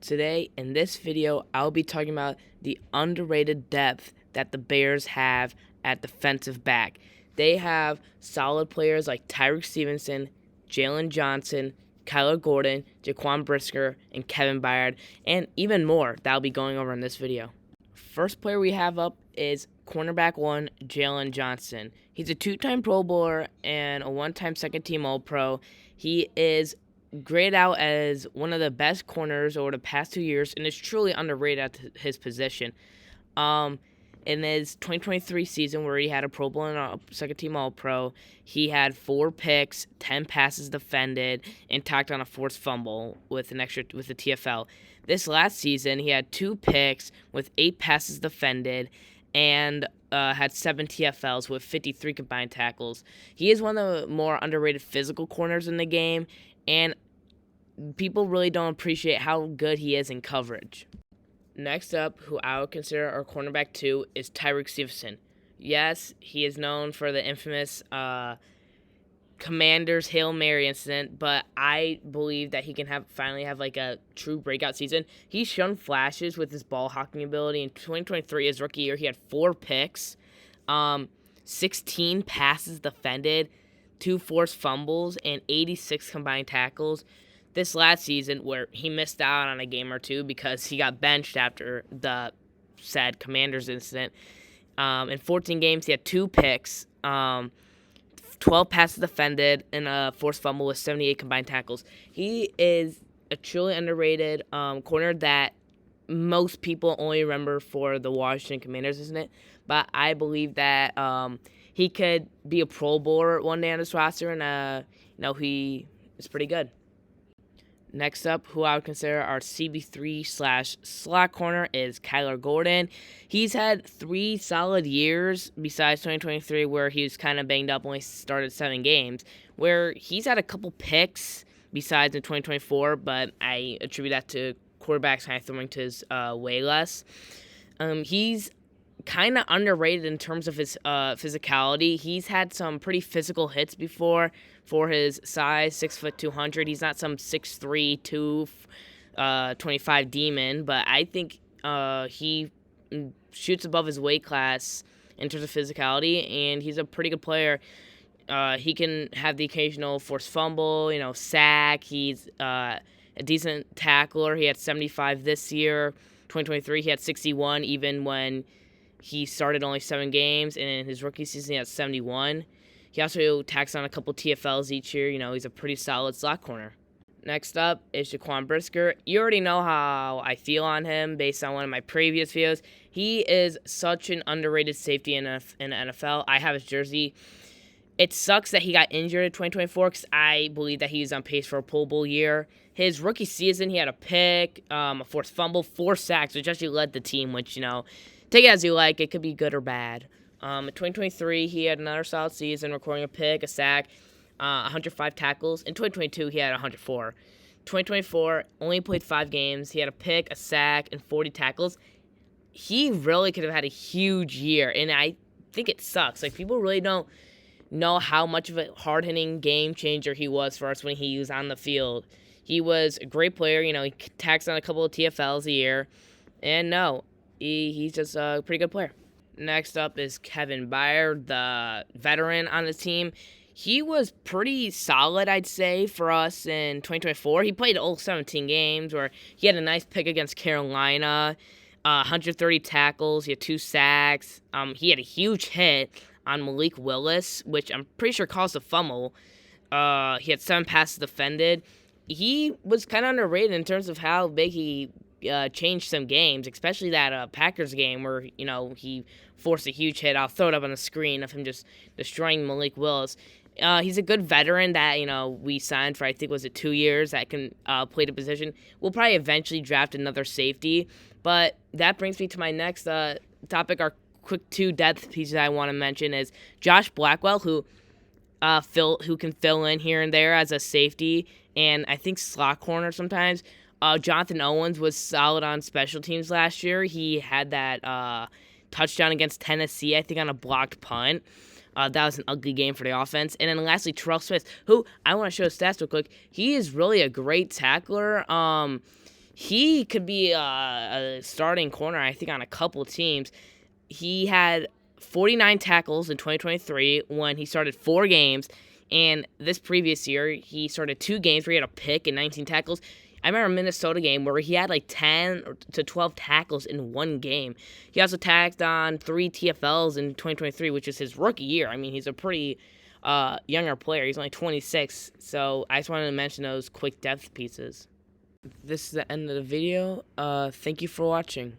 Today, in this video, I'll be talking about the underrated depth that the Bears have at defensive back. They have solid players like Tyreek Stevenson, Jalen Johnson, Kyler Gordon, Jaquan Brisker, and Kevin Byard, and even more that I'll be going over in this video. First player we have up is cornerback one, Jalen Johnson. He's a two-time Pro Bowler and a one-time second-team All-Pro. He is graded out as one of the best corners over the past 2 years and is truly underrated at his position. In his 2023 season, where he had a Pro Bowl and a second-team All-Pro, he had 4 picks, 10 passes defended, and tacked on a forced fumble with the TFL. This last season, he had 2 picks with 8 passes defended, and had 7 TFLs with 53 combined tackles. He is one of the more underrated physical corners in the game, and people really don't appreciate how good he is in coverage. Next up, who I would consider our cornerback 2 is Tyreek Stevenson. Yes, he is known for the infamous Commanders Hail Mary incident, but I believe that he can finally have like a true breakout season. He's shown flashes with his ball hawking ability. In 2023, his rookie year, he had 4 picks, 16 passes defended, 2 forced fumbles, and 86 combined tackles. This last season, where he missed out on a game or two because he got benched after the said Commanders incident, in 14 games, he had 2 picks, 12 passes defended, and a forced fumble with 78 combined tackles. He is a truly underrated corner that most people only remember for the Washington Commanders, isn't it? But I believe that he could be a Pro Bowler one day on this roster, and he is pretty good. Next up, who I would consider our CB3/slot corner is Kyler Gordon. He's had 3 solid years besides 2023, where he was kind of banged up, only started 7 games, where he's had a couple picks besides in 2024, but I attribute that to quarterbacks kind of throwing to his way less. He's kind of underrated in terms of his physicality. He's had some pretty physical hits before for his size, 6'2", 200. He's not some 6'3", 225 demon, but I think he shoots above his weight class in terms of physicality, and he's a pretty good player. He can have the occasional forced fumble, sack. He's a decent tackler. He had 75 this year. 2023, he had 61, even when he started only 7 games, and in his rookie season, he had 71. He also tacks on a couple TFLs each year. He's a pretty solid slot corner. Next up is Jaquan Brisker. You already know how I feel on him based on one of my previous videos. He is such an underrated safety in the NFL. I have his jersey. It sucks that he got injured in 2024 because I believe that he's on pace for a Pro Bowl year. His rookie season, he had a pick, a forced fumble, 4 sacks, which actually led the team, which, take it as you like. It could be good or bad. In 2023, he had another solid season, recording a pick, a sack, 105 tackles. In 2022, he had 104. 2024, only played 5 games. He had a pick, a sack, and 40 tackles. He really could have had a huge year, and I think it sucks. People really don't know how much of a hard-hitting game changer he was for us when he was on the field. He was a great player. He tacks on a couple of TFLs a year, and he's just a pretty good player. Next up is Kevin Byard, the veteran on the team. He was pretty solid, I'd say, for us in 2024. He played all 17 games, where he had a nice pick against Carolina, 130 tackles, he had 2 sacks. He had a huge hit on Malik Willis, which I'm pretty sure caused a fumble. He had 7 passes defended. He was kind of underrated in terms of how big he changed some games, especially that Packers game where, he forced a huge hit. I'll throw it up on the screen of him just destroying Malik Willis. He's a good veteran that, we signed for, I think, was it 2 years, that can play the position. We'll probably eventually draft another safety, but that brings me to my next topic. Our quick 2 depth pieces I want to mention is Josh Blackwell, who can fill in here and there as a safety, and I think slot corner sometimes. Jonathan Owens was solid on special teams last year. He had that touchdown against Tennessee, I think, on a blocked punt. That was an ugly game for the offense. And then lastly, Terrell Smith, who I want to show his stats real quick. He is really a great tackler. he could be a starting corner, I think, on a couple teams. He had 49 tackles in 2023 when he started 4 games. And this previous year, he started 2 games where he had a pick and 19 tackles. I remember a Minnesota game where he had like 10 to 12 tackles in 1 game. He also tagged on 3 TFLs in 2023, which is his rookie year. I mean, he's a pretty younger player. He's only 26. So I just wanted to mention those quick depth pieces. This is the end of the video. Thank you for watching.